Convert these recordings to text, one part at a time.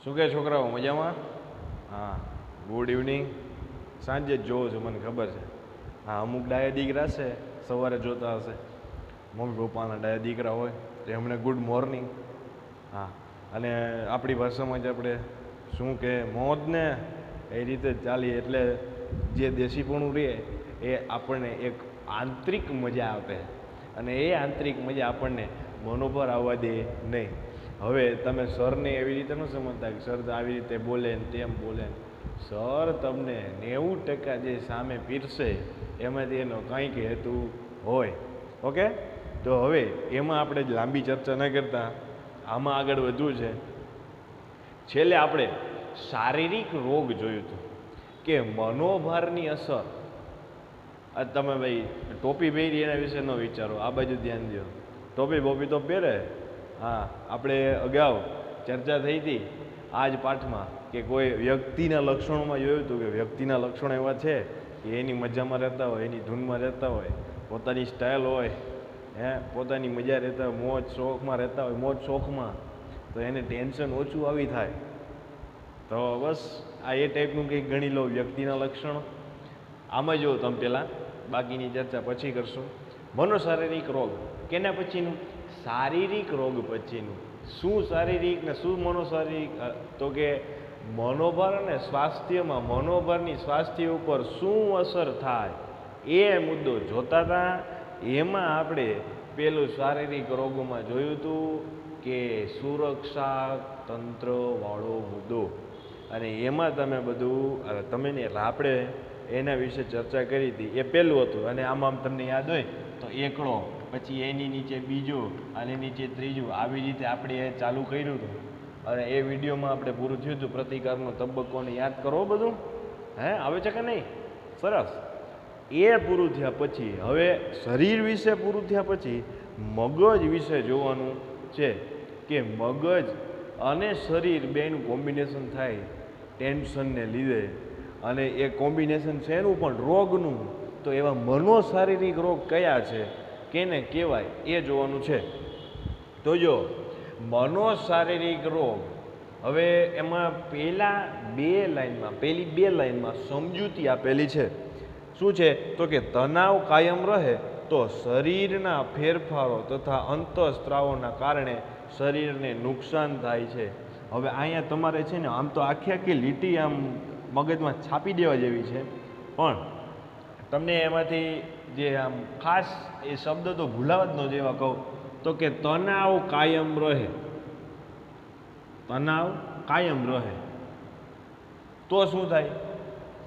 શું કહે છોકરાઓ મજામાં? હા, ગુડ ઇવનિંગ. સાંજે જ જોઉં છું, મને ખબર છે. હા, અમુક ડાયા દીકરા છે સવારે જોતા હશે, મમ્મી પપ્પાના ડાયા દીકરા હોય તો એમને ગુડ મોર્નિંગ. હા, અને આપણી ભાષામાં જ આપણે શું કે મોજને એ રીતે જ ચાલીએ, એટલે જે દેશીપણું રહે એ આપણને એક આંતરિક મજા આપે, અને એ આંતરિક મજા આપણને મનોભર આવવા દે નહીં. હવે તમે સરને એવી રીતે ન સમજતા કે સર આવી રીતે બોલે ને તેમ બોલે. સર તમને 90% જે સામે પીરસે એમાંથી એનો કંઈક હેતુ હોય. ઓકે, તો હવે એમાં આપણે લાંબી ચર્ચા ન કરતા આમાં આગળ વધવું છે. છેલ્લે આપણે શારીરિક રોગ જોયું હતું કે મનોભારની અસર. આ તમે ભાઈ ટોપી પહેરી એના વિશે ન વિચારો, આ બાજુ ધ્યાન દો. ટોપી બોપી તો પહેરે. હા, આપણે અગાઉ ચર્ચા થઈ હતી આ જ પાઠમાં કે કોઈ વ્યક્તિના લક્ષણોમાં જોયું હતું કે વ્યક્તિના લક્ષણો એવા છે કે એની મજામાં રહેતા હોય, એની ધૂનમાં રહેતા હોય, પોતાની સ્ટાઇલ હોય, પોતાની મજા રહેતા હોય, મોજ શોખમાં રહેતા હોય, મોજ શોખમાં, તો એને ટેન્શન ઓછું આવી થાય. તો બસ આ એ ટાઈપનું કંઈક ગણી લો વ્યક્તિના લક્ષણો. આમાં જો તમે પહેલાં બાકીની ચર્ચા પછી કરશું. મનોશારીરિક રોગ કેના પછીનું? શારીરિક રોગ પછીનું. શું શારીરિક ને શું મનોશારીરિક? તો કે મનોભાર અને સ્વાસ્થ્યમાં મનોભારની સ્વાસ્થ્ય ઉપર શું અસર થાય એ મુદ્દો જોતા હતા. એમાં આપણે પેલું શારીરિક રોગોમાં જોયું હતું કે સુરક્ષા તંત્રવાળો મુદ્દો, અને એમાં તમે બધું તમે આપણે એના વિશે ચર્ચા કરી હતી. એ પહેલું હતું, અને આમાં તમને યાદ હોય તો એકડો, પછી એની નીચે બીજું, અને નીચે ત્રીજું, આવી રીતે આપણે એ ચાલુ કર્યું હતું. અને એ વિડીયોમાં આપણે પૂરું થયું હતું પ્રતિકારનો તબક્કોને યાદ કરો બધું. આવે છે કે નહીં? સરસ. એ પૂરું થયા પછી હવે શરીર વિશે પૂરું થયા પછી મગજ વિશે જોવાનું છે કે મગજ અને શરીર બેનું કોમ્બિનેશન થાય ટેન્શનને લીધે, અને એ કોમ્બિનેશન છે એનું પણ રોગનું. તો એવા મનોશારીરિક રોગ કયા છે, કેને કહેવાય, એ જોવાનું છે. તો જો મનોશારીરિક રોગ, હવે એમાં પહેલી બે લાઈનમાં સમજૂતી આપેલી છે. શું છે? તો કે તણાવ કાયમ રહે તો શરીરના ફેરફારો તથા અંતઃસ્ત્રાવોના કારણે શરીરને નુકસાન થાય છે. હવે અહીંયા તમારે છે ને આમ તો આખી લીટી આમ મગજમાં છાપી દેવા જેવી છે, પણ તમને એમાંથી જે આમ ખાસ એ શબ્દ તો ભૂલાવા જ ન જેવા કહું તો કે તણાવ કાયમ રહે. તણાવ કાયમ રહે તો શું થાય?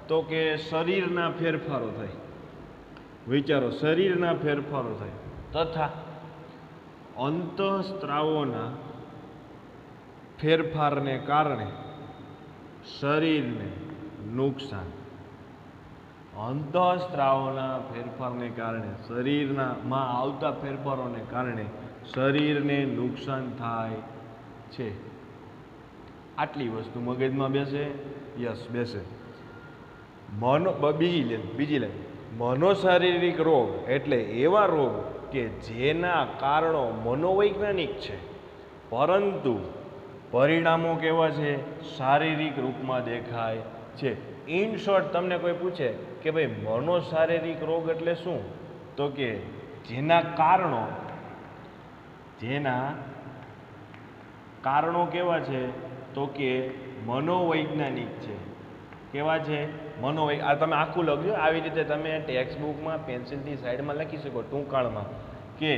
તો કે શરીરના ફેરફારો થાય. વિચારો, શરીરના ફેરફારો થાય તથા અંતઃસ્ત્રાવોના ફેરફારને કારણે શરીરને નુકસાન. અંતઃસ્ત્રાવોના ફેરફારને કારણે શરીરમાં આવતા ફેરફારોને કારણે શરીરને નુકસાન થાય છે. આટલી વસ્તુ મગજમાં બેસે? યસ, બેસે. બીજી લાઈન, મનોશારીરિક રોગ એટલે એવા રોગ કે જેના કારણો મનોવૈજ્ઞાનિક છે પરંતુ પરિણામો કેવા છે? શારીરિક રૂપમાં દેખાય છે. ઇન શોર્ટ તમને કોઈ પૂછે કે ભાઈ મનોશારીરિક રોગ એટલે શું, તો કે જેના કારણો કેવા છે? તો કે મનોવૈજ્ઞાનિક છે. કેવા છે? આ તમે આખું લખજો. આવી રીતે તમે ટેક્સ્ટ બુકમાં પેન્સિલથી સાઈડમાં લખી શકો ટૂંકાણમાં કે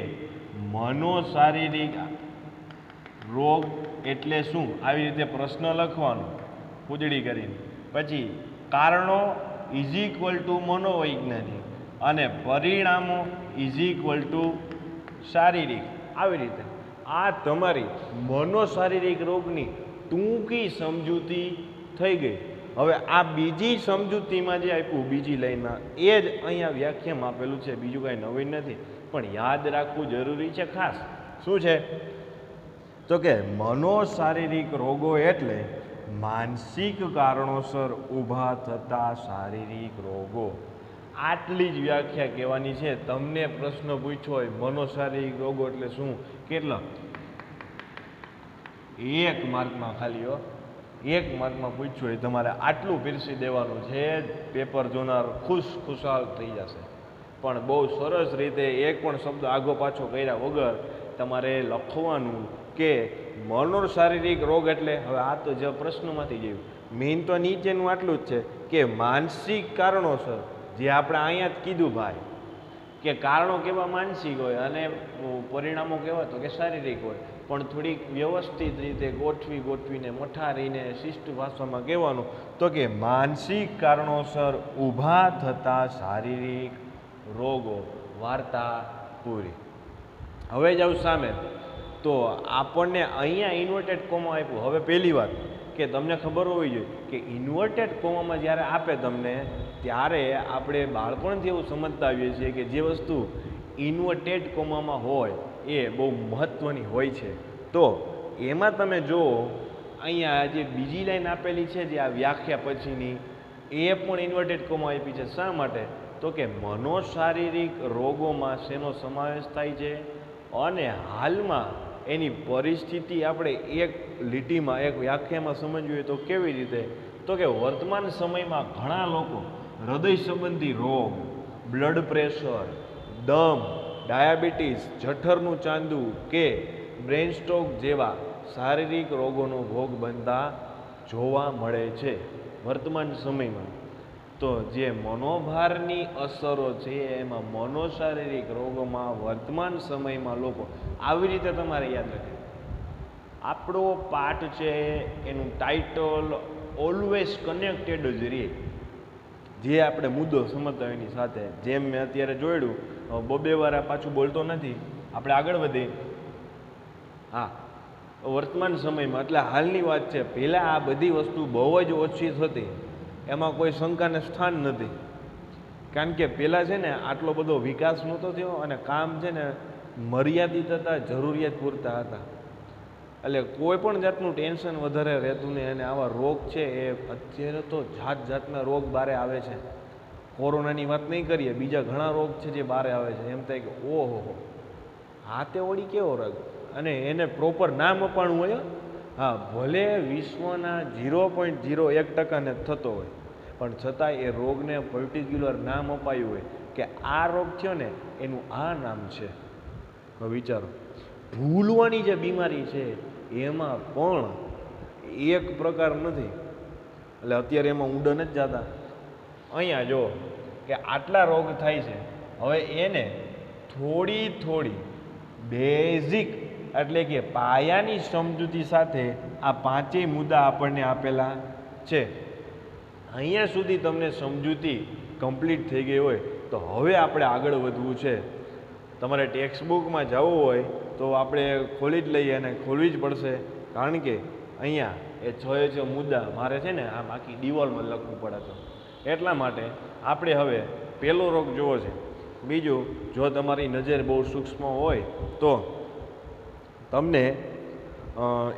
મનોશારીરિક રોગ એટલે શું. આવી રીતે પ્રશ્ન લખવાનો પૂજડી કરીને, પછી કારણો ઇઝ ઇક્વલ ટુ મનોવૈજ્ઞાનિક અને પરિણામો ઇઝ ઇક્વલ ટુ શારીરિક. આવી રીતે આ તમારી મનોશારીરિક રોગની ટૂંકી સમજૂતી થઈ ગઈ. હવે આ બીજી સમજૂતીમાં જે આપ્યું બીજી લાઈનમાં એ જ અહીંયા વ્યાખ્યામાં આપેલું છે, બીજું કાંઈ નવીન નથી, પણ યાદ રાખવું જરૂરી છે ખાસ. શું છે? તો કે મનોશારીરિક રોગો એટલે માનસિક કારણોસર ઊભા થતા શારીરિક રોગો. આટલી જ વ્યાખ્યા કહેવાની છે. તમને પ્રશ્ન પૂછ્યો હોય મનોશારીરિક રોગો એટલે શું, કેટલા? 1 માર્કમાં ખાલી એક માર્કમાં પૂછ્યું હોય તમારે આટલું પીરસી દેવાનું છે, પેપર જોનાર ખુશાલ થઈ જશે. પણ બહુ સરસ રીતે એક પણ શબ્દ આગો પાછો કર્યા વગર તમારે લખવાનું કે મનોશારીરિક રોગ એટલે, હવે આ તો જે પ્રશ્નોમાંથી ગયું, મેઇન તો નીચેનું આટલું જ છે કે માનસિક કારણોસર, જે આપણે અહીંયા જ કીધું ભાઈ કે કારણો કેવા માનસિક હોય અને પરિણામો કેવા તો કે શારીરિક હોય, પણ થોડીક વ્યવસ્થિત રીતે ગોઠવીને મઠારીને શિષ્ટ ભાષામાં કહેવાનું તો કે માનસિક કારણોસર ઊભા થતા શારીરિક રોગો. વાર્તા પૂરી. હવે જાઉં સામે, તો આપણને અહીંયા ઇન્વર્ટેડ કોમા આપ્યું. હવે પહેલી વાત કે તમને ખબર હોવી જોઈએ કે ઇન્વર્ટેડ કોમામાં જ્યારે આપે તમને, ત્યારે આપણે બાળપણથી એવું સમજતા આવીએ છીએ કે જે વસ્તુ ઇન્વર્ટેડ કોમામાં હોય એ બહુ મહત્ત્વની હોય છે. તો એમાં તમે જુઓ, અહીંયા જે બીજી લાઈન આપેલી છે, જે આ વ્યાખ્યા પછીની, એ પણ ઇન્વર્ટેડ કોમા આપી છે. શા માટે? તો કે મનોશારીરિક રોગોમાં શેનો સમાવેશ થાય છે અને હાલમાં એની પરિસ્થિતિ આપણે એક લીટીમાં, એક વ્યાખ્યામાં સમજવી હોય તો કેવી રીતે? તો કે વર્તમાન સમયમાં ઘણા લોકો હૃદય સંબંધી રોગ, બ્લડ પ્રેશર, દમ, ડાયાબિટીસ, જઠરનું ચાંદુ કે બ્રેન સ્ટ્રોક જેવા શારીરિક રોગોનો ભોગ બનતા જોવા મળે છે વર્તમાન સમયમાં. તો જે મનોભારની અસરો છે એમાં મનોશારીરિક રોગોમાં વર્તમાન સમયમાં લોકો, આવી રીતે તમારે યાદ રાખે, આપણો પાઠ છે એનું ટાઇટલ ઓલવેઝ કનેક્ટેડ જ રહે, જે આપણે મુદ્દો સમજતા એની સાથે. જેમ મેં અત્યારે જોડ્યું, બબે વારા પાછું બોલતો નથી, આપણે આગળ વધીએ. હા, વર્તમાન સમયમાં એટલે હાલની વાત છે. પહેલાં આ બધી વસ્તુ બહુ જ ઓછી થતી, એમાં કોઈ શંકાને સ્થાન નથી, કારણ કે પહેલાં છે ને આટલો બધો વિકાસ નહોતો થયો અને કામ છે ને મર્યાદિત હતા, જરૂરિયાત પૂરતા હતા, એટલે કોઈ પણ જાતનું ટેન્શન વધારે રહેતું નહીં. અને આવા રોગ છે એ અત્યારે તો જાતના રોગ બારે આવે છે. કોરોનાની વાત નહીં કરીએ, બીજા ઘણા રોગ છે જે બારે આવે છે. એમ થાય કે ઓહો, હા તે વળી કેવો રોગ, અને એને પ્રોપર નામ અપાણું હોય. હા, ભલે વિશ્વના 0.01% થતો હોય, પણ છતાં એ રોગને પર્ટિક્યુલર નામ અપાયું હોય કે આ રોગ થયો ને એનું આ નામ છે. હવે વિચારો, ભૂલવાની જે બીમારી છે એમાં પણ એક પ્રકાર નથી, એટલે અત્યારે એમાં ઊંડા નથી જતા. અહીંયા જો કે આટલા રોગ થાય છે, હવે એને થોડી બેઝિક એટલે કે પાયાની સમજૂતી સાથે આ પાંચેય મુદ્દા આપણને આપેલા છે. અહીંયા સુધી તમને સમજૂતી કમ્પ્લીટ થઈ ગઈ હોય તો હવે આપણે આગળ વધવું છે. તમારે ટેક્સ્ટબુકમાં જવું હોય તો આપણે ખોલી જ લઈએ, અને ખોલવી જ પડશે, કારણ કે અહીંયા એ 6 મુદ્દા મારે છે ને આમ આખી દિવાલમાં લખવું પડે છે. એટલા માટે આપણે હવે પહેલો રોગ જોવો છે. બીજું, જો તમારી નજર બહુ સૂક્ષ્મ હોય તો તમને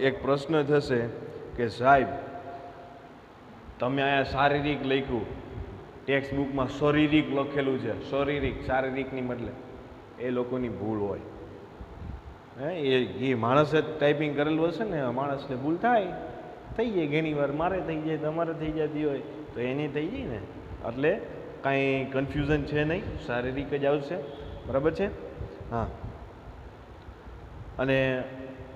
એક પ્રશ્ન થશે કે સાહેબ તમે અહીંયા શારીરિક લખ્યું, ટેક્સ્ટબુકમાં શારીરિક લખેલું છે, શારીરિકની બદલે એ લોકોની ભૂલ હોય. એ માણસે જ ટાઈપિંગ કરેલું હશે ને, માણસને ભૂલ થઈ જાય, ઘણી વાર મારે થઈ જાય, તમારે થઈ જતી હોય તો એની થઈ જાય ને. એટલે કાંઈ કન્ફ્યુઝન છે નહીં, શારીરિક જ આવશે. બરાબર છે? હા. અને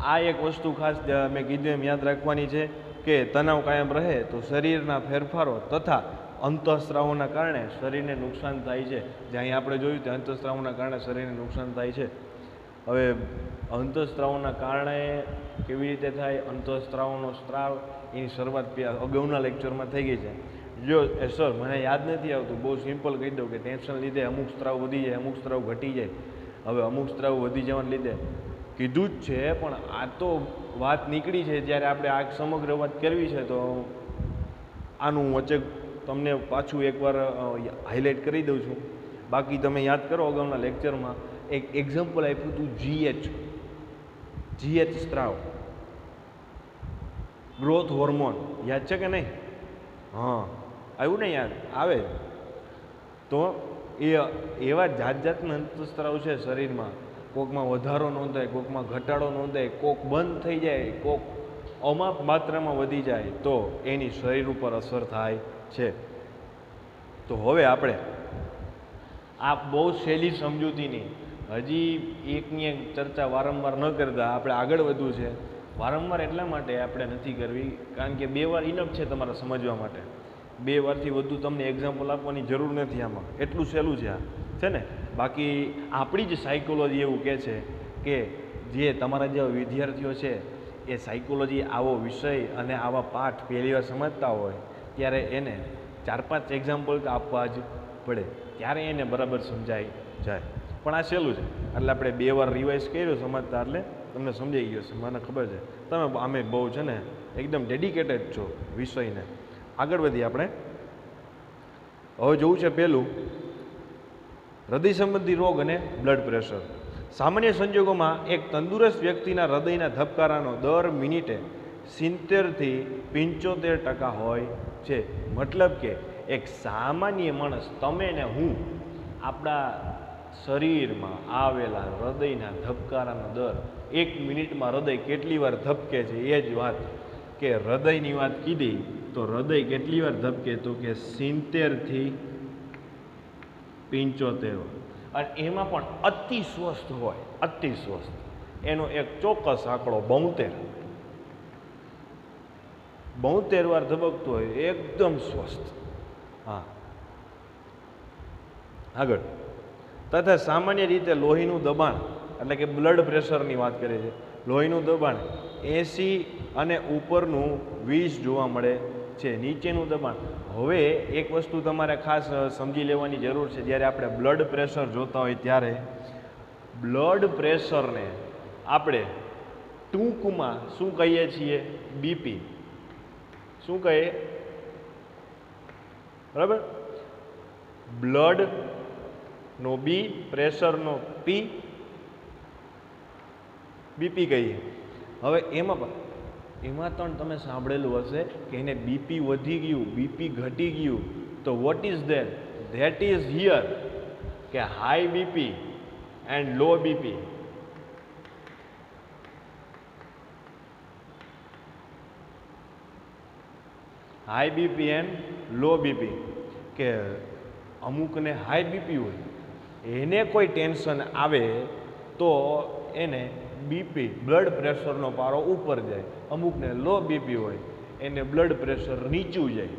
આ એક વસ્તુ ખાસ મેં કીધું એમ યાદ રાખવાની છે કે તણાવ કાયમ રહે તો શરીરના ફેરફારો તથા અંતઃસ્રાવોના કારણે શરીરને નુકસાન થાય છે. જે અહીં આપણે જોયું તે અંતઃસ્રાવોના કારણે શરીરને નુકસાન થાય છે. હવે અંતઃસ્રાવોના કારણે કેવી રીતે થાય? અંતઃસ્રાવનો સ્ત્રાવ એની શરૂઆત અગાઉના લેક્ચરમાં થઈ ગઈ છે. જો સર મને યાદ નથી આવતું, બહુ સિમ્પલ કહી દઉં કે ટેન્શન લીધે અમુક સ્ત્રાવ વધી જાય, અમુક સ્ત્રાવ ઘટી જાય. હવે અમુક સ્ત્રાવ વધી જવાને લીધે કીધું જ છે, પણ આ તો વાત નીકળી છે, જ્યારે આપણે આ સમગ્ર વાત કરવી છે તો આનું વચ્ચે તમને પાછું એકવાર હાઇલાઇટ કરી દઉં છું. બાકી તમે યાદ કરો, અગાઉના લેક્ચરમાં એક એક્ઝામ્પલ આપ્યું હતું જીએચ સ્ત્રાવ, ગ્રોથ હોર્મોન, યાદ છે કે નહીં? હા, આવ્યું ને? યાદ આવે. તો એ એવા જાતના અંતઃસ્ત્રાવ છે શરીરમાં, કોકમાં વધારો નોંધાય, કોકમાં ઘટાડો નોંધાય, કોક બંધ થઈ જાય, કોક અમાપ માત્રામાં વધી જાય તો એની શરીર ઉપર અસર થાય છે. તો હવે આપણે આ બહુ સહેલી સમજૂતીની હજી એકની એક ચર્ચા વારંવાર ન કરતા આપણે આગળ વધવું છે. વારંવાર એટલા માટે આપણે નથી કરવી કારણ કે 2 વાર ઇનફ છે તમારે સમજવા માટે. 2 વારથી વધુ તમને એક્ઝામ્પલ આપવાની જરૂર નથી. આમાં એટલું સહેલું છે આ, છે ને. બાકી આપણી જ સાયકોલોજી એવું કહે છે કે જે તમારા જેવા વિદ્યાર્થીઓ છે એ સાયકોલોજી આવો વિષય અને આવા પાઠ પહેલી વાર સમજતા હોય ત્યારે એને 4-5 એક્ઝામ્પલ તો આપવા જ પડે, ત્યારે એને બરાબર સમજાઈ જાય. પણ આ સહેલું છે એટલે આપણે 2 વાર રિવાઇઝ કર્યું સમજતા એટલે તમને સમજાઈ ગયો છે. મને ખબર છે તમે આમે બહુ છે ને એકદમ ડેડિકેટેડ છો વિષયને. આગળ વધીએ આપણે. હવે જોવું છે પહેલું, હૃદય સંબંધી રોગ અને બ્લડ પ્રેશર. સામાન્ય સંજોગોમાં એક તંદુરસ્ત વ્યક્તિના હૃદયના ધબકારાનો દર મિનિટે 70થી 75% હોય છે. મતલબ કે એક સામાન્ય માણસ, તમે ને હું, આપણા શરીરમાં આવેલા હૃદયના ધબકારાનો દર 1 મિનિટમાં હૃદય કેટલી વાર ધબકે છે એ જ વાત, કે હૃદયની વાત કીધી તો હૃદય કેટલી વાર ધબકે તો કે 70થી 75, અને એમાં પણ અતિ સ્વસ્થ હોય, અતિ સ્વસ્થ. એનો એક ચોક્કસ આંકડો 72 વાર ધબકતો હોય, એકદમ સ્વસ્થ. હા, આગળ. તથા સામાન્ય રીતે લોહીનું દબાણ એટલે કે બ્લડ પ્રેશરની વાત કરીએ છીએ. લોહીનું દબાણ 80 અને ઉપરનું 20 જોવા મળે છે. નીચેનું દબાણ, હવે એક વસ્તુ તમારે ખાસ સમજી લેવાની જરૂર છે. જ્યારે આપણે બ્લડ પ્રેશર જોતા હોય ત્યારે બ્લડ પ્રેશરને આપણે ટૂંકમાં શું કહીએ છીએ? બીપી. શું કહીએ? બરાબર? બ્લડ નો બી, પ્રેશરનો પી, બીપી કહીએ. હવે એમાં તો તમે સાંભળેલું હશે કે એને બીપી વધી ગયું, બીપી ઘટી ગયું. તો what is that? That is here કે high BP and low BP. High BP and low BP, કે અમુકને હાઈ બીપી હોય, એને કોઈ ટેન્શન આવે તો એને બીપી, બ્લડ પ્રેશરનો પારો ઉપર જાય. અમુકને લો બીપી હોય એને બ્લડ પ્રેશર નીચું જાય.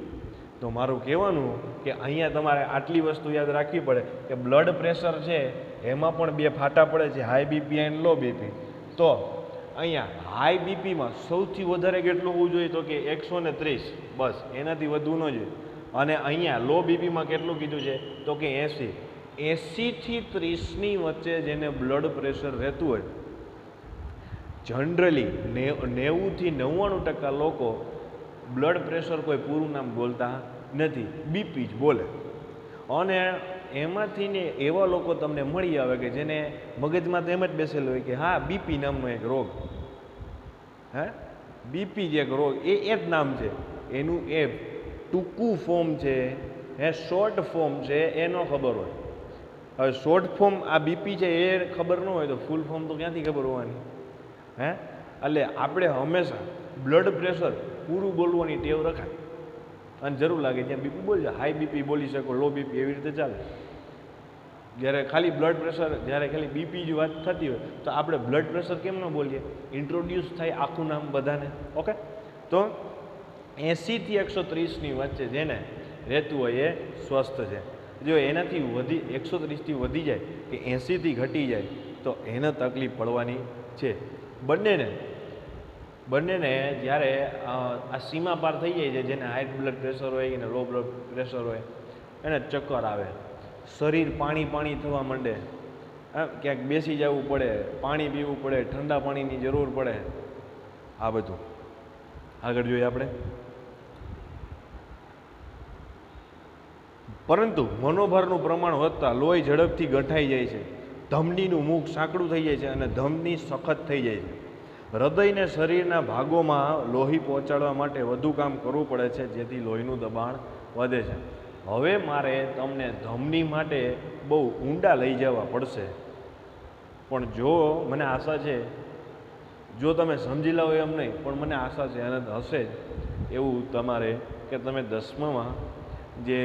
તો મારું કહેવાનું કે અહીંયા તમારે આટલી વસ્તુ યાદ રાખવી પડે કે બ્લડ પ્રેશર છે એમાં પણ 2 ફાટા પડે છે, high BP and low BP. તો અહીંયા હાઈ બીપીમાં સૌથી વધારે કેટલું હોવું જોઈએ તો કે 130, બસ, એનાથી વધુ ન જોઈએ. અને અહીંયા લો બીપીમાં કેટલું કીધું છે તો કે 80. 80થી 30ની વચ્ચે જેને બ્લડ પ્રેશર રહેતું હોય, જનરલી 90થી 99% લોકો બ્લડ પ્રેશર કોઈ પૂરું નામ બોલતા નથી, બીપી જ બોલે. અને એમાંથી ને એવા લોકો તમને મળી આવે કે જેને મગજમાં તો એમ જ બેસેલું હોય કે હા બીપી નામનો એક રોગ, હે બીપી જે એક રોગ, એ જ નામ છે એનું. એ ટૂંકું ફોર્મ છે, હે શોર્ટ ફોર્મ છે, એ ન ખબર હોય. હવે શોર્ટ ફોર્મ આ બીપી છે એ ખબર ન હોય તો ફૂલ ફોર્મ તો ક્યાંથી ખબર હોવાની? હે એટલે આપણે હંમેશા બ્લડ પ્રેશર પૂરું બોલવાની ટેવ રખાય. અને જરૂર લાગે ત્યાં બીપી બોલજો, હાઈ બીપી બોલી શકો, લો બીપી, એવી રીતે ચાલે. જ્યારે ખાલી બ્લડ પ્રેશર, જ્યારે ખાલી બીપી જ વાત થતી હોય તો આપણે બ્લડ પ્રેશર કેમ ન બોલીએ? ઇન્ટ્રોડ્યુસ થાય આખું નામ બધાને. ઓકે, તો 80થી 130ની વચ્ચે જેને રહેતું હોય એ સ્વસ્થ છે. જો એનાથી વધી 130થી વધી જાય કે 80થી ઘટી જાય તો એને તકલીફ પડવાની છે. બંનેને જ્યારે આ સીમા પાર થઈ જાય છે, જેને હાઈ બ્લડ પ્રેશર હોય અને લો બ્લડ પ્રેશર હોય, એને ચક્કર આવે, શરીર પાણી થવા માંડે, ક્યાંક બેસી જવું પડે, પાણી પીવું પડે, ઠંડા પાણીની જરૂર પડે. આ બધું આગળ જોઈએ આપણે. પરંતુ મનોભારનું પ્રમાણ વધતા લોહી ઝડપથી ગંઠાઈ જાય છે, ધમનીનું મુખ સાંકડું થઈ જાય છે અને ધમની સખત થઈ જાય છે. હૃદયને શરીરના ભાગોમાં લોહી પહોંચાડવા માટે વધુ કામ કરવું પડે છે, જેથી લોહીનું દબાણ વધે છે. હવે મારે તમને ધમની માટે બહુ ઊંડા લઈ જવા પડશે, પણ જો મને આશા છે જો તમે સમજી લાવો એમ નહીં, પણ મને આશા છે અને હશે જ એવું તમારે કે તમે 10મામાં જે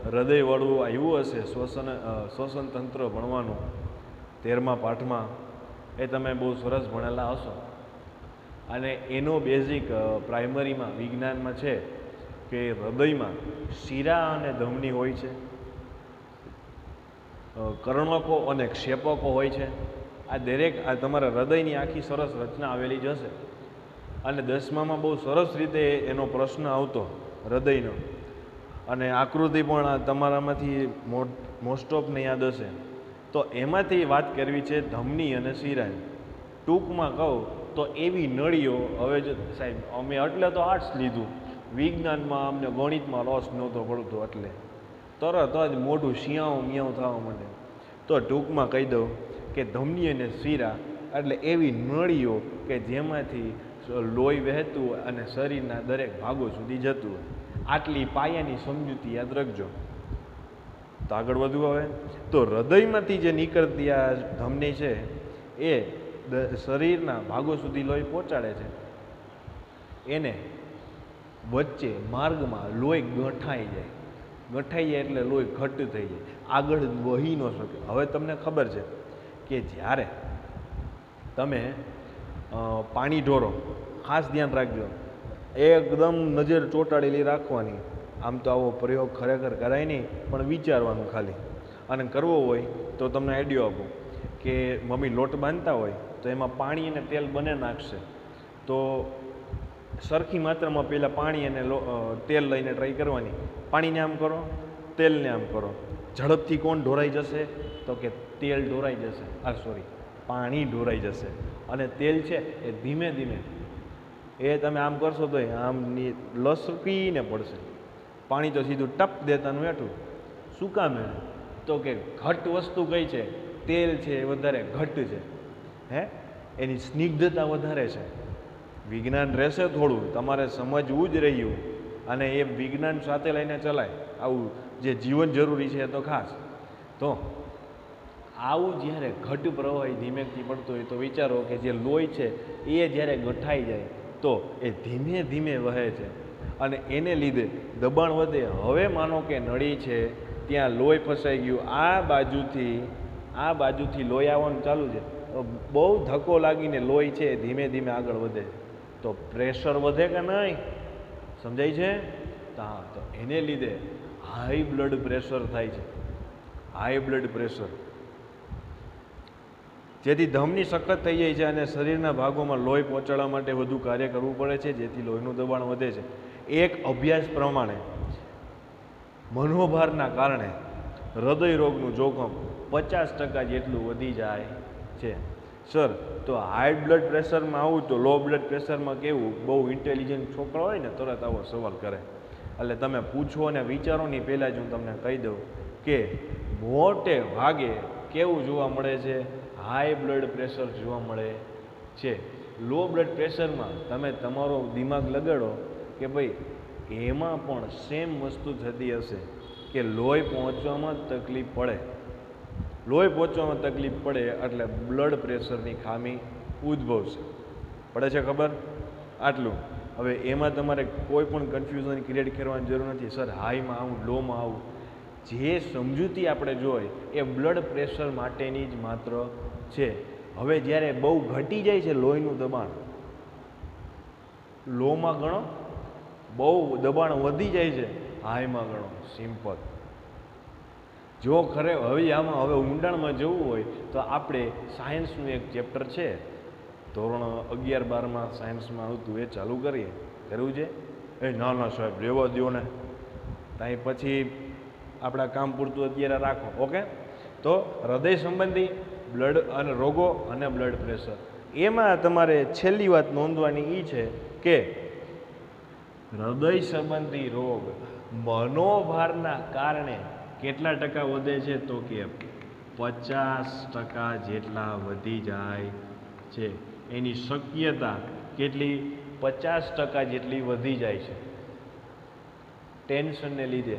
હૃદયવાળું આવ્યું હશે શ્વસન તંત્ર ભણવાનું 13મા પાઠમાં, એ તમે બહુ સરસ ભણેલા હશો. અને એનો બેઝિક પ્રાઇમરીમાં વિજ્ઞાનમાં છે કે હૃદયમાં શિરા અને ધમની હોય છે, કર્ણકો અને ક્ષેપકો હોય છે. આ દરેક આ તમારા હૃદયની આખી સરસ રચના આવેલી જ હશે. અને 10મામાં બહુ સરસ રીતે એનો પ્રશ્ન આવતો હૃદયનો, અને આકૃતિ પણ તમારામાંથી મોસ્ટ ઓફને યાદ હશે. તો એમાંથી વાત કરવી છે ધમની અને શિરાની. ટૂંકમાં કહું તો એવી નળીઓ, હવે જો સાહેબ અમે એટલે તો આર્ટ્સ લીધું, વિજ્ઞાનમાં અમને ગણિતમાં રસ નહોતો પડતો, એટલે તરત જ મોઢું શિયાઉં મિયાઉં થવા માંડે. તો ટૂંકમાં કહી દઉં કે ધમની અને શિરા એટલે એવી નળીઓ કે જેમાંથી લોહી વહેતું હોય અને શરીરના દરેક ભાગો સુધી જતું હોય. આટલી પાયાની સમજૂતી યાદ રાખજો. તો આગળ વધવું હવે. તો હૃદયમાંથી જે નીકળતી આ ધમની છે એ શરીરના ભાગો સુધી લોહી પહોંચાડે છે. એને વચ્ચે માર્ગમાં લોહી ગંઠાઈ જાય એટલે લોહી ઘટ્ટ થઈ જાય, આગળ વહી ન શકે. હવે તમને ખબર છે કે જ્યારે તમે પાણી ઢોરો, ખાસ ધ્યાન રાખજો, એકદમ નજર ચોંટાડેલી રાખવાની. આમ તો આવો પ્રયોગ ખરેખર કરાય નહીં, પણ વિચારવાનું ખાલી. અને કરવો હોય તો તમને આઈડિયો આપું કે મમ્મી લોટ બાંધતા હોય તો એમાં પાણી અને તેલ બંને નાખશે. તો સરખી માત્રામાં પહેલાં પાણી અને તેલ લઈને ટ્રાય કરવાની. પાણીને આમ કરો, તેલને આમ કરો. ઝડપથી કોણ ઢોરાઈ જશે? તો કે તેલ ઢોરાઈ જશે, પાણી ઢોરાઈ જશે. અને તેલ છે એ ધીમે ધીમે, એ તમે આમ કરશો તો આમ લસકીને પડશે. પાણી તો સીધું ટપ દેતાનું હેઠું. શું કામ? તો કે ઘટ્ટ વસ્તુ કઈ છે? તેલ છે એ વધારે ઘટ્ટ છે, એની સ્નિગ્ધતા વધારે છે. વિજ્ઞાન રહેશે થોડું, તમારે સમજવું જ રહ્યું, અને એ વિજ્ઞાન સાથે લઈને ચલાય. આવું જે જીવન જરૂરી છે તો ખાસ. તો આવું જ્યારે ઘટ પ્રવાહી ધીમેથી પડતો હોય તો વિચારો કે જે લોહી છે એ જ્યારે ગઠાઈ જાય તો એ ધીમે ધીમે વહે છે, અને એને લીધે દબાણ વધે. હવે માનો કે નળી છે, ત્યાં લોહી ફસાઈ ગયું, આ બાજુથી લોહી આવવાનું ચાલુ છે, બહુ ધક્કો લાગીને લોહી છે ધીમે ધીમે આગળ વધે, તો પ્રેશર વધે કે નહીં? સમજાય છે? હા. તો એને લીધે હાઈ બ્લડ પ્રેશર થાય છે, હાઈ બ્લડ પ્રેશર. જેથી ધમની સખત થઈ જાય છે અને શરીરના ભાગોમાં લોહી પહોંચાડવા માટે વધુ કાર્ય કરવું પડે છે, જેથી લોહીનું દબાણ વધે છે. એક અભ્યાસ પ્રમાણે મનોભારના કારણે હૃદય રોગનું જોખમ 50% જેટલું વધી જાય છે. સર, તો હાઈ બ્લડ પ્રેશરમાં આવું તો લો બ્લડ પ્રેશરમાં કેવું? બહુ ઇન્ટેલિજન્ટ છોકરા હોય ને તરત આવો સવાલ કરે. એટલે તમે પૂછો અને વિચારો ની પહેલાં જ હું તમને કહી દઉં કે મોટે ભાગે કેવું જોવા મળે છે? હાઈ બ્લડ પ્રેશર જોવા મળે છે. લો બ્લડ પ્રેશરમાં તમે તમારો દિમાગ લગાડો કે ભાઈ એમાં પણ સેમ વસ્તુ થતી હશે કે લોહી પહોંચવામાં તકલીફ પડે. લોહી પહોંચવામાં તકલીફ પડે એટલે બ્લડ પ્રેશરની ખામી ઉદ્ભવશે. પડે છે ખબર? આટલું. હવે એમાં તમારે કોઈ પણ કન્ફ્યુઝન ક્રિએટ કરવાની જરૂર નથી. સર, હાઈમાં આવું, લોમાં આવું. જે સમજૂતી આપણે જોઈ એ બ્લડ પ્રેશર માટેની જ માત્ર છે. હવે જ્યારે બહુ ઘટી જાય છે લોહીનું દબાણ, લોમાં ગણો, બહુ દબાણ વધી જાય છે, હાઈમાં ગણો. સિમ્પલ. જો હવે ઊંડાણમાં જવું હોય તો આપણે સાયન્સનું એક ચેપ્ટર છે, ધોરણ 11-12માં સાયન્સમાં આવતું, એ ચાલુ કરીએ. કરવું છે? ના સાહેબ, રહેવા દો ને, ત્યાં પછી આપણા કામ પૂરતું અત્યારે રાખો. ઓકે. તો હૃદય સંબંધી બ્લડ અને રોગો અને બ્લડ પ્રેશર, એમાં તમારે છેલ્લી વાત નોંધવાની એ છે કે હૃદય સંબંધી રોગ મનોભારના કારણે કેટલા ટકા વધે છે? તો કે 50% જેટલા વધી જાય છે. એની શક્યતા કેટલી? 50% જેટલી વધી જાય છે ટેન્શનને લીધે.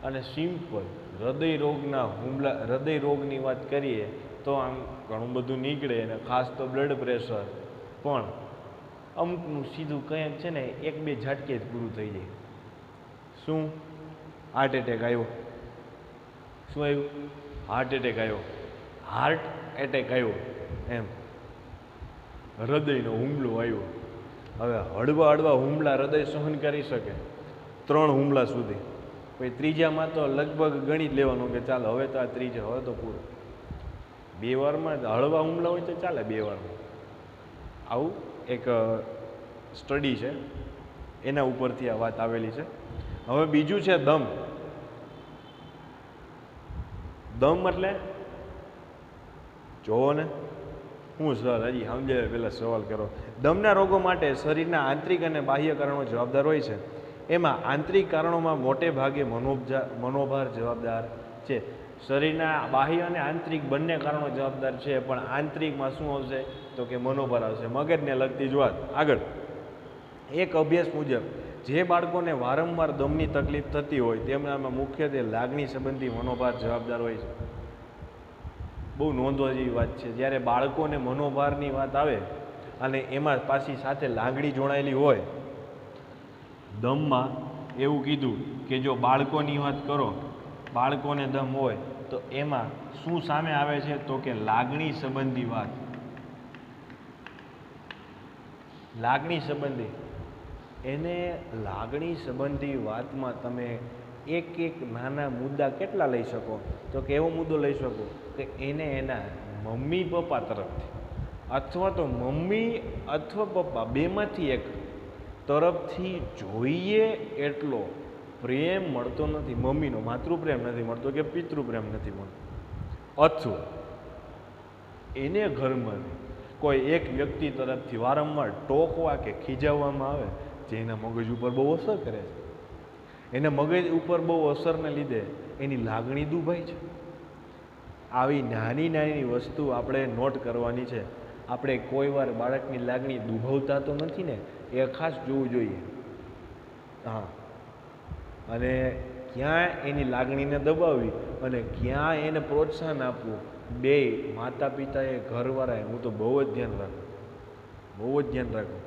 અને સિમ્પલ હૃદય રોગની વાત કરીએ તો આમ ઘણું બધું નીકળે, અને ખાસ તો બ્લડ પ્રેશર, પણ અમુકનું સીધું કંઈક છે ને 1-2 ઝાટકે જ પૂરું થઈ જાય. શું? હાર્ટ એટેક આવ્યો. શું આવ્યું? હાર્ટ એટેક આવ્યો. હાર્ટ એટેક આવ્યો એમ, હૃદયનો હુમલો આવ્યો. હવે હળવા હળવા હુમલા હૃદય સહન કરી શકે 3 હુમલા સુધી, પછી ત્રીજામાં તો લગભગ ગણી જ લેવાનું કે ચાલો હવે તો આ ત્રીજો, હવે તો પૂરો. 2 વારમાં હળવા હુમલા હોય તો ચાલે 2 વારમાં. આવું એક સ્ટડી છે, એના ઉપરથી આ વાત આવેલી છે. હવે બીજું છે દમ. દમ એટલે જોવો ને, હું સર હજી સમજાવે પહેલાં સવાલ કરો. દમના રોગો માટે શરીરના આંતરિક અને બાહ્ય કારણો જવાબદાર હોય છે. એમાં આંતરિક કારણોમાં મોટે ભાગે મનોભાર જવાબદાર છે. શરીરના બાહ્ય અને આંતરિક બંને કારણો જવાબદાર છે, પણ આંતરિકમાં શું આવશે તો કે મનોભાર આવશે. મગજને લગતી જ વાત. આગળ એક અભ્યાસ મુજબ જે બાળકોને વારંવાર દમની તકલીફ થતી હોય તેમનામાં મુખ્યત્વે લાગણી સંબંધી મનોભાર જવાબદાર હોય છે. બહુ નોંધવા જેવી વાત છે. જ્યારે બાળકોને મનોભારની વાત આવે અને એમાં પાછી સાથે લાગણી જોડાયેલી હોય, દમમાં એવું કીધું કે જો બાળકોની વાત કરો, બાળકોને દમ હોય તો એમાં શું સામે આવે છે તો કે લાગણી સંબંધી વાત. લાગણી સંબંધી, એને લાગણી સંબંધી વાતમાં તમે એક નાના મુદ્દા કેટલા લઈ શકો તો કે એવો મુદ્દો લઈ શકો કે એને એના મમ્મી પપ્પા તરફથી અથવા તો મમ્મી અથવા પપ્પા બેમાંથી એક તરફથી જોઈએ એટલો પ્રેમ મળતો નથી. મમ્મીનો માતૃપ્રેમ નથી મળતો કે પિતૃપ્રેમ નથી મળતો, અથવા એને ઘરમાં કોઈ એક વ્યક્તિ તરફથી વારંવાર ટોકવા કે ખીજાવવામાં આવે જે એના મગજ ઉપર બહુ અસર કરે છે. એના મગજ ઉપર બહુ અસરને લીધે એની લાગણી દુભાય છે. આવી નાની નાની વસ્તુ આપણે નોટ કરવાની છે. આપણે કોઈ વાર બાળકની લાગણી દુભાવતા તો નથી ને, એ ખાસ જોવું જોઈએ. હા, અને ક્યાં એની લાગણીને દબાવવી અને ક્યાં એને પ્રોત્સાહન આપવું, બે માતા પિતાએ, ઘરવાળાએ, હું તો બહુ જ ધ્યાન રાખું, બહુ જ ધ્યાન રાખું.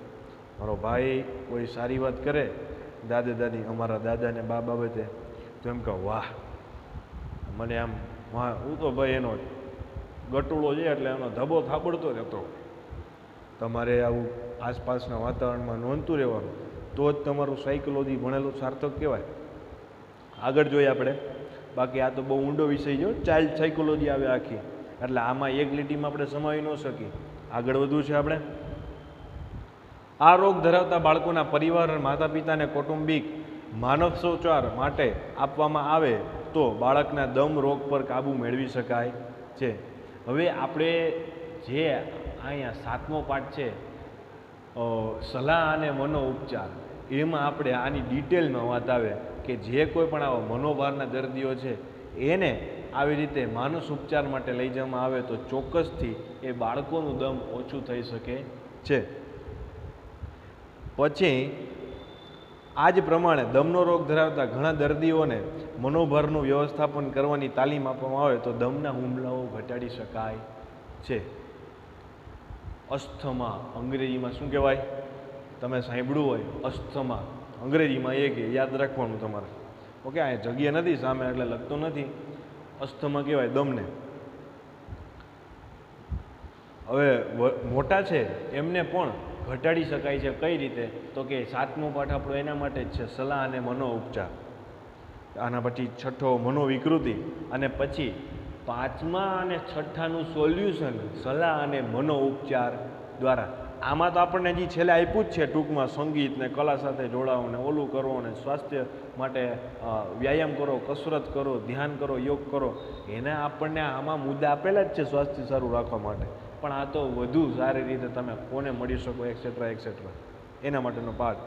મારો ભાઈ કોઈ સારી વાત કરે, દાદા દાદી, અમારા દાદા ને બા બાબતે, તો એમ કહો વાહ, મને આમ વાહ, હું તો ભાઈ એનો ગટુડો છે એટલે એનો ધબો થાબડતો રહેતો. તમારે આવું આસપાસના વાતાવરણમાં નોંધતું રહેવાનું, તો જ તમારું સાયકોલોજી ભણેલું સાર્થક કહેવાય. આગળ જોઈએ આપણે, બાકી આ તો બહુ ઊંડો વિષય છે. ચાઇલ્ડ સાયકોલોજી આવે આખી, એટલે આમાં એક લીટીમાં આપણે સમાવી ન શકીએ. આગળ વધવું છે આપણે. આ રોગ ધરાવતા બાળકોના પરિવાર, માતા પિતાને કૌટુંબિક માનસોપચાર માટે આપવામાં આવે તો બાળકના દમ રોગ પર કાબૂ મેળવી શકાય છે. હવે આપણે જે અહીંયા 7મો પાઠ છે સલાહ અને મનો ઉપચાર, એમાં આપણે આની ડિટેલમાં વાત આવે કે જે કોઈ પણ આવા મનોભારના દર્દીઓ છે એને આવી રીતે માનસ ઉપચાર માટે લઈ જવામાં આવે તો ચોક્કસથી એ બાળકોનું દમ ઓછું થઈ શકે છે. પછી આ જ પ્રમાણે દમનો રોગ ધરાવતા ઘણા દર્દીઓને મનોભારનું વ્યવસ્થાપન કરવાની તાલીમ આપવામાં આવે તો દમના હુમલાઓ ઘટાડી શકાય છે. અસ્થમા, અંગ્રેજીમાં શું કહેવાય? તમે સાંભળ્યું હોય અસ્થમા, અંગ્રેજીમાં એ કે યાદ રાખવાનું તમારે. ઓકે, આ જગ્યા નથી સામે એટલે લખતો નથી. અસ્થમા કહેવાય દમને. હવે મોટા છે એમને પણ ઘટાડી શકાય છે. કઈ રીતે? તો કે 7મો પાઠ આપણો એના માટે જ છે, સલાહ અને મનો ઉપચાર. આના પછી 6ઠ્ઠો મનોવિકૃતિ, અને પછી 5મા અને 6ઠ્ઠાનું સોલ્યુશન સલાહ અને મનો ઉપચાર દ્વારા. આમાં તો આપણને હજી છેલ્લે આપ્યું જ છે ટૂંકમાં, સંગીત ને કલા સાથે જોડાવો ને ઓલું કરો ને સ્વાસ્થ્ય માટે વ્યાયામ કરો, કસરત કરો, ધ્યાન કરો, યોગ કરો, એના આપણને આમાં મુદ્દા આપેલા જ છે સ્વાસ્થ્ય સારું રાખવા માટે. પણ આ તો વધુ સારી રીતે તમે કોને મળી શકો એક્સેટ્રા એક્સેટ્રા, એના માટેનો પાઠ.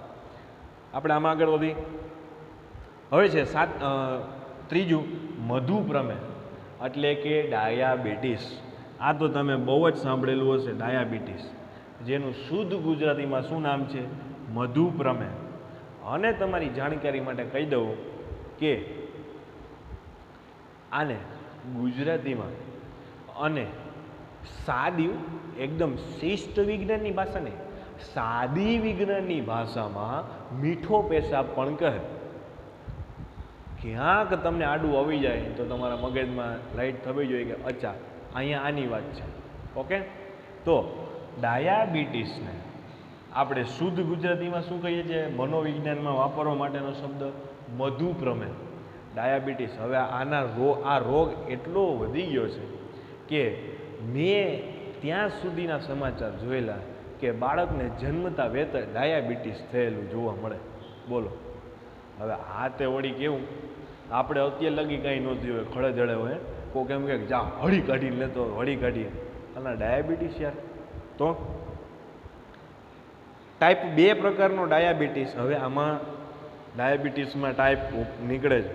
આપણે આમાં આગળ વધી. હવે છે ત્રીજું મધુપ્રમેહ એટલે કે ડાયાબિટીસ. આ તો તમે બહુ જ સાંભળેલું હશે, ડાયાબિટીસ, જેનું શુદ્ધ ગુજરાતીમાં શું નામ છે? મધુપ્રમેહ. અને તમારી જાણકારી માટે કહી દઉં કે આને ગુજરાતીમાં અને સાદી એકદમ શિષ્ટ વિજ્ઞાનની ભાષા નહીં, સાદી વિજ્ઞાનની ભાષામાં મીઠો પેશાબ પણ કહે. ક્યાંક તમને આડું આવી જાય તો તમારા મગજમાં લાઈટ થવી જોઈએ કે અચ્છા અહીંયા આની વાત છે. ઓકે, તો ડાયાબિટીસને આપણે શુદ્ધ ગુજરાતીમાં શું કહીએ છીએ? મનોવિજ્ઞાનમાં વાપરવા માટેનો શબ્દ મધુપ્રમેહ. ડાયાબિટીસ. હવે આ રોગ એટલો વધી ગયો છે કે મેં ત્યાં સુધીના સમાચાર જોયેલા કે બાળકને જન્મતા વેત ડાયાબિટીસ થયેલું જોવા મળે. બોલો, હવે આ તે વળી કેવું, આપણે અત્યારે લગી કાંઈ ન થયું હોય, ખડે જડે હોય, કોઈ એમ કે જા હળી કાઢીને લેતો હળી કાઢીએ, અને ડાયાબિટીસ યાર. તો ટાઈપ 2 પ્રકારનો ડાયાબિટીસ. હવે આમાં ડાયાબિટીસમાં ટાઈપ નીકળે છે.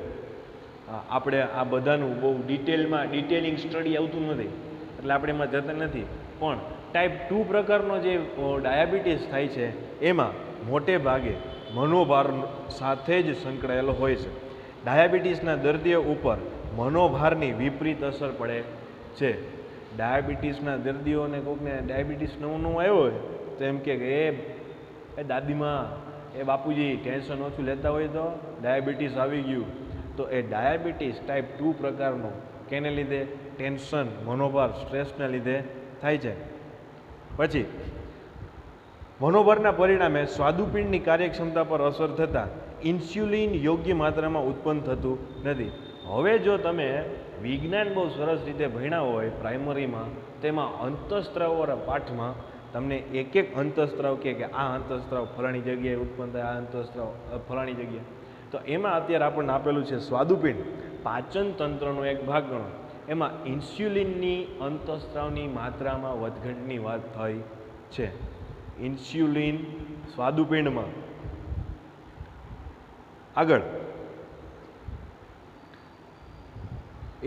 આપણે આ બધાનું બહુ ડિટેલિંગ સ્ટડી આવતું નથી એટલે આપણે એમાં જતા નથી. પણ ટાઈપ 2 પ્રકારનો જે ડાયાબિટીસ થાય છે એમાં મોટે ભાગે મનોભાર સાથે જ સંકળાયેલો હોય છે. ડાયાબિટીસના દર્દીઓ ઉપર મનોભારની વિપરીત અસર પડે છે. ડાયાબિટીસના દર્દીઓને કોઈકને ડાયાબિટીસ નવું આવ્યો હોય તો એમ કે એ દાદીમાં, એ બાપુજી ટેન્શન ઓછું લેતા હોય તો ડાયાબિટીસ આવી ગયું. તો એ ડાયાબિટીસ ટાઈપ 2 પ્રકારનો કેને લીધે? ટેન્શન, મનોભાર, સ્ટ્રેસના લીધે થાય છે. પછી મનોભારના પરિણામે સ્વાદુપિંડની કાર્યક્ષમતા પર અસર થતાં ઇન્સ્યુલિન યોગ્ય માત્રામાં ઉત્પન્ન થતું નથી. હવે જો તમે વિજ્ઞાન બહુ સરસ રીતે ભણ્યા હોય પ્રાઇમરીમાં, તેમાં અંતઃસ્ત્રાવવાળા પાઠમાં તમને એક અંતઃસ્ત્રાવ કે આ અંતઃસ્ત્રાવ ફલાણી જગ્યાએ ઉત્પન્ન થાય, આ અંતઃસ્ત્રાવ ફલાણી જગ્યાએ. તો એમાં અત્યારે આપણને આપેલું છે સ્વાદુપિંડ, પાચન તંત્રનો એક ભાગ ગણો. એમાં ઇન્સ્યુલિનની અંતઃસ્ત્રાવની માત્રામાં વધઘટની વાત થઈ છે. ઇન્સ્યુલિન સ્વાદુપિંડમાં. આગળ,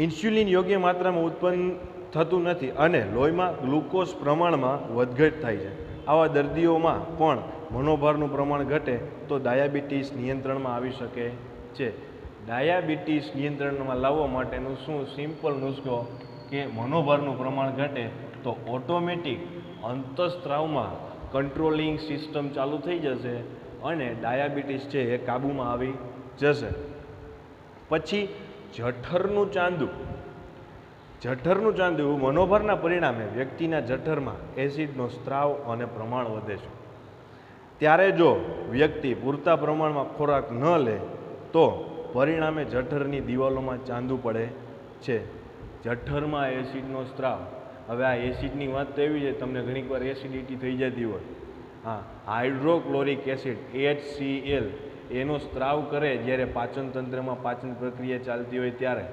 ઇન્સ્યુલિન યોગ્ય માત્રામાં ઉત્પન્ન થતું નથી અને લોહીમાં ગ્લુકોઝ પ્રમાણમાં વધઘટ થાય છે. આવા દર્દીઓમાં પણ મનોભારનું પ્રમાણ ઘટે તો ડાયાબિટીસ નિયંત્રણમાં આવી શકે છે. ડાયાબિટીસ નિયંત્રણમાં લાવવા માટેનું શું સિમ્પલ નુસ્ખો કે મનોભારનું પ્રમાણ ઘટે તો ઓટોમેટિક અંતઃસ્ત્રાવમાં કંટ્રોલિંગ સિસ્ટમ ચાલુ થઈ જશે અને ડાયાબિટીસ છે એ કાબૂમાં આવી જશે. પછી જઠરનું ચાંદુ. જઠરનું ચાંદુ મનોભારના પરિણામે વ્યક્તિના જઠરમાં એસિડનો સ્ત્રાવ અને પ્રમાણ વધે છે. ત્યારે જો વ્યક્તિ પૂરતા પ્રમાણમાં ખોરાક ન લે તો પરિણામે જઠરની દિવાલોમાં ચાંદુ પડે છે. જઠરમાં એસિડનો સ્ત્રાવ. હવે આ એસિડની વાત તો એવી છે, તમને ઘણીક વાર એસિડિટી થઈ જતી હોય. હા, હાઇડ્રોક્લોરિક એસિડ HCl એનો સ્ત્રાવ કરે જ્યારે પાચન તંત્રમાં પાચન પ્રક્રિયા ચાલતી હોય ત્યારે.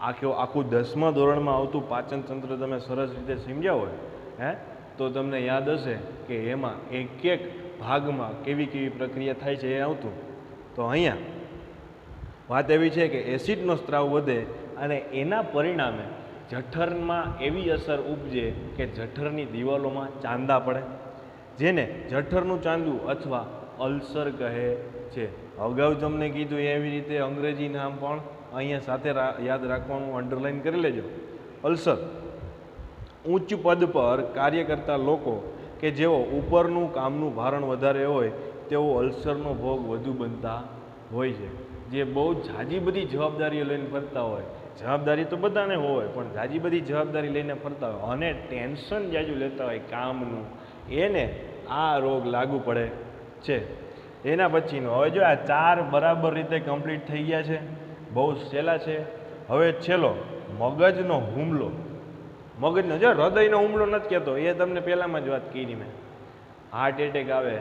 આખું 10મા ધોરણમાં આવતું પાચન તંત્ર તમે સરસ રીતે સમજ્યા હોય તો તમને યાદ હશે કે એમાં એક ભાગમાં કેવી પ્રક્રિયા થાય છે એ આવતું. તો અહીંયા વાત એવી છે કે એસિડનો સ્ત્રાવ વધે અને એના પરિણામે જઠરમાં એવી અસર ઉપજે કે જઠરની દિવાલોમાં ચાંદા પડે, જેને જઠરનું ચાંદુ અથવા અલ્સર કહે છે. અગાઉ તમને કીધું એવી રીતે અંગ્રેજી નામ પણ અહીંયા સાથે યાદ રાખવાનું, અંડરલાઈન કરી લેજો. અલ્સર. ઉચ્ચ પદ પર કાર્ય કરતા લોકો કે જેઓ ઉપરનું કામનું ભારણ વધારે હોય તેઓ અલ્સરનો ભોગ વધુ બનતા હોય છે. જે બહુ ઝાઝી બધી જવાબદારીઓ લઈને ફરતા હોય, જવાબદારી તો બધાને હોય પણ ઝાઝી બધી જવાબદારી લઈને ફરતા હોય અને ટેન્શન જાજુ લેતા હોય કામનું, એને આ રોગ લાગુ પડે છે. એના પછીનો હવે જો આ 4 બરાબર રીતે કમ્પ્લીટ થઈ ગયા છે, બહુ સહેલા છે. હવે છેલ્લો મગજનો હુમલો. મગજનો, જો હૃદયનો હુમલો નથી કહેતો, એ તમને પહેલાંમાં જ વાત કરી મેં. હાર્ટ એટેક આવે,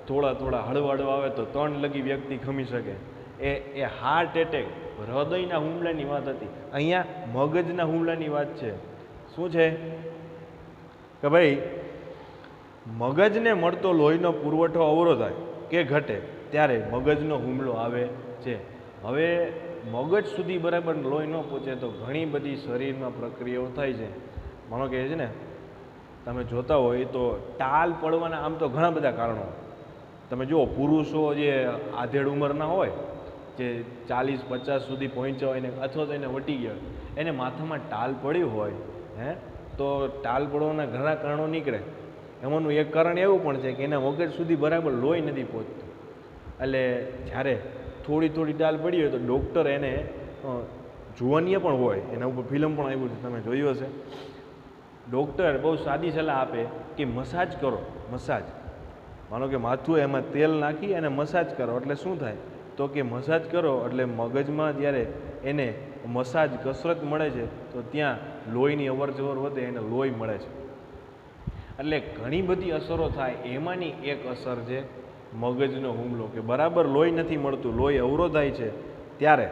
થોડા હળવા આવે તો 3 લગી વ્યક્તિ ખમી શકે. એ હાર્ટ એટેક હૃદયના હુમલાની વાત હતી. અહીંયા મગજના હુમલાની વાત છે. શું છે કે ભાઈ મગજને મળતો લોહીનો પુરવઠો અવરોધાય કે ઘટે ત્યારે મગજનો હુમલો આવે છે. હવે મગજ સુધી બરાબર લોહી ન પહોંચે તો ઘણી બધી શરીરમાં પ્રક્રિયાઓ થાય છે. માનો કે છે ને, તમે જોતા હોય તો ટાલ પડવાના આમ તો ઘણા બધા કારણો. તમે જુઓ પુરુષો જે આધેડ ઉંમરના હોય, જે 40-50 સુધી પહોંચ્યા હોય ને અથવા તો એને વટી ગયા હોય, એને માથામાં ટાલ પડ્યું હોય તો ટાલ પડવાના ઘણા કારણો નીકળે. એમાંનું એક કારણ એવું પણ છે કે એના મગજ સુધી બરાબર લોહી નથી પહોંચતું. એટલે જ્યારે થોડી થોડી ટાલ પડી હોય તો ડૉક્ટર એને જુવાનીએ પણ હોય, એના ઉપર ફિલ્મ પણ આવ્યું છે, તમે જોયું હશે. ડૉક્ટર બહુ સાદી સલાહ આપે કે મસાજ કરો. મસાજ, માનો કે માથું એમાં તેલ નાખી અને મસાજ કરો એટલે શું થાય? તો કે મસાજ કરો એટલે મગજમાં જ્યારે એને મસાજ કસરત મળે છે તો ત્યાં લોહીની અવરજવર વધે, એને લોહી મળે છે. એટલે ઘણી બધી અસરો થાય, એમાંની એક અસર છે મગજનો હુમલો, કે બરાબર લોહી નથી મળતું, લોહી અવરોધાય છે. ત્યારે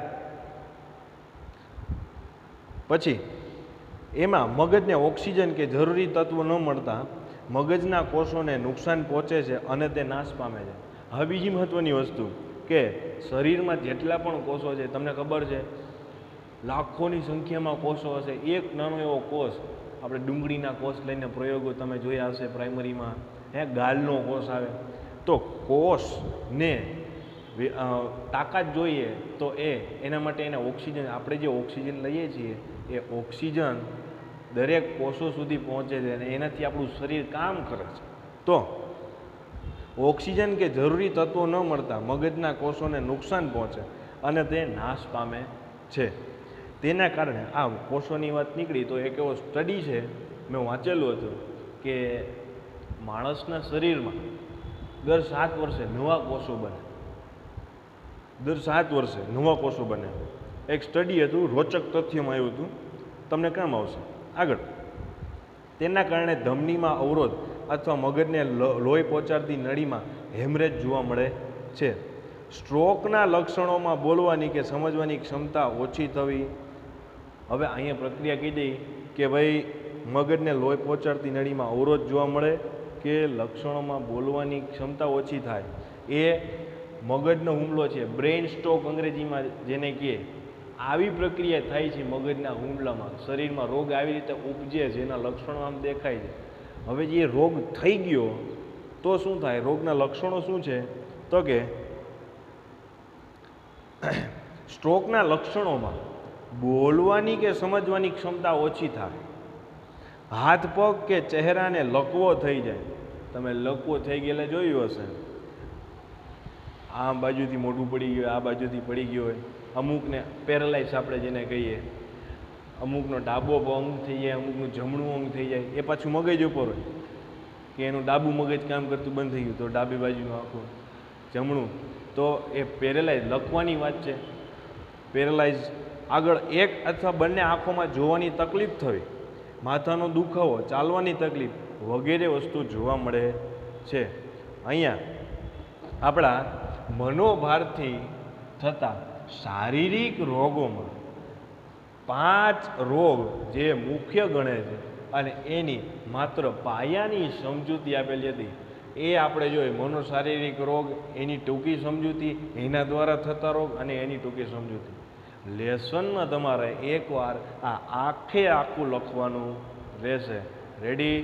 પછી એમાં મગજને ઓક્સિજન કે જરૂરી તત્વો ન મળતા મગજના કોષોને નુકસાન પહોંચે છે અને તે નાશ પામે છે. હવે બીજી મહત્વની વસ્તુ કે શરીરમાં જેટલા પણ કોષો છે, તમને ખબર છે લાખોની સંખ્યામાં કોષો હશે. એક નાનો એવો કોષ, આપણે ડુંગળીના કોષ લઈને પ્રયોગો તમે જોયા હશે પ્રાઇમરીમાં, ગાલનો કોષ આવે. તો કોષને તાકાત જોઈએ તો એના માટે એને ઓક્સિજન, આપણે જે ઓક્સિજન લઈએ છીએ એ ઓક્સિજન દરેક કોષો સુધી પહોંચે છે અને એનાથી આપણું શરીર કામ કરે છે. તો ઓક્સિજન કે જરૂરી તત્વો ન મળતા મગજના કોષોને નુકસાન પહોંચે અને તે નાશ પામે છે. તેના કારણે આ કોષોની વાત નીકળી તો એક એવો સ્ટડી છે, મેં વાંચેલું હતું કે માણસના શરીરમાં દર 7 વર્ષે નવા કોષો બને. દર 7 વર્ષે નવા કોષો બને. એક સ્ટડી હતું, રોચક તથ્યમાં આવ્યું હતું, તમને કામ આવશે આગળ. તેના કારણે ધમનીમાં અવરોધ અથવા મગજને લોહી પહોંચાડતી નળીમાં હેમરેજ જોવા મળે છે. સ્ટ્રોકના લક્ષણોમાં બોલવાની કે સમજવાની ક્ષમતા ઓછી થવી. હવે અહીંયા પ્રક્રિયા કીધી કે ભાઈ મગજને લોહી પહોંચાડતી નળીમાં અવરોધ જોવા મળે કે લક્ષણોમાં બોલવાની ક્ષમતા ઓછી થાય. એ મગજનો હુમલો છે, બ્રેઇન સ્ટ્રોક અંગ્રેજીમાં જેને કહે. આવી પ્રક્રિયા થાય છે મગજના હુમલામાં. શરીરમાં રોગ આવી રીતે ઉપજે છે, એના લક્ષણો આમ દેખાય છે. હવે જે રોગ થઈ ગયો તો શું થાય? રોગના લક્ષણો શું છે? તો કે સ્ટ્રોકના લક્ષણોમાં બોલવાની કે સમજવાની ક્ષમતા ઓછી થાય. હાથ પગ કે ચહેરાને લકવો થઈ જાય. તમે લકવો થઈ ગયેલા જોયું હશે, આ બાજુથી મોઢું પડી ગયું, આ બાજુથી પડી ગયું હોય. અમુકને પેરાલાઇઝ આપણે જેને કહીએ, અમુકનો ડાબો અંગ થઈ જાય, અમુકનું જમણું અંગ થઈ જાય. એ પાછું મગજ ઉપર હોય કે એનું ડાબું મગજ કામ કરતું બંધ થઈ ગયું તો ડાબી બાજુનું આખું જમણું. તો એ પેરેલાઇઝ લખવાની વાત છે. પેરેલાઇઝ આગળ એક અથવા બંને આંખોમાં જોવાની તકલીફ થવી, માથાનો દુખાવો, ચાલવાની તકલીફ વગેરે વસ્તુ જોવા મળે છે. અહીંયા આપણા મનોભારથી થતા શારીરિક રોગોમાં 5 રોગ જે મુખ્ય ગણે છે અને એની માત્ર પાયાની સમજૂતી આપેલી હતી. એ આપણે જોઈએ મનોશારીરિક રોગ, એની ટૂંકી સમજૂતી, એના દ્વારા થતા રોગ અને એની ટૂંકી સમજૂતી. લેસનમાં તમારે એકવાર આ આખે આખું લખવાનું રહેશે. રેડી?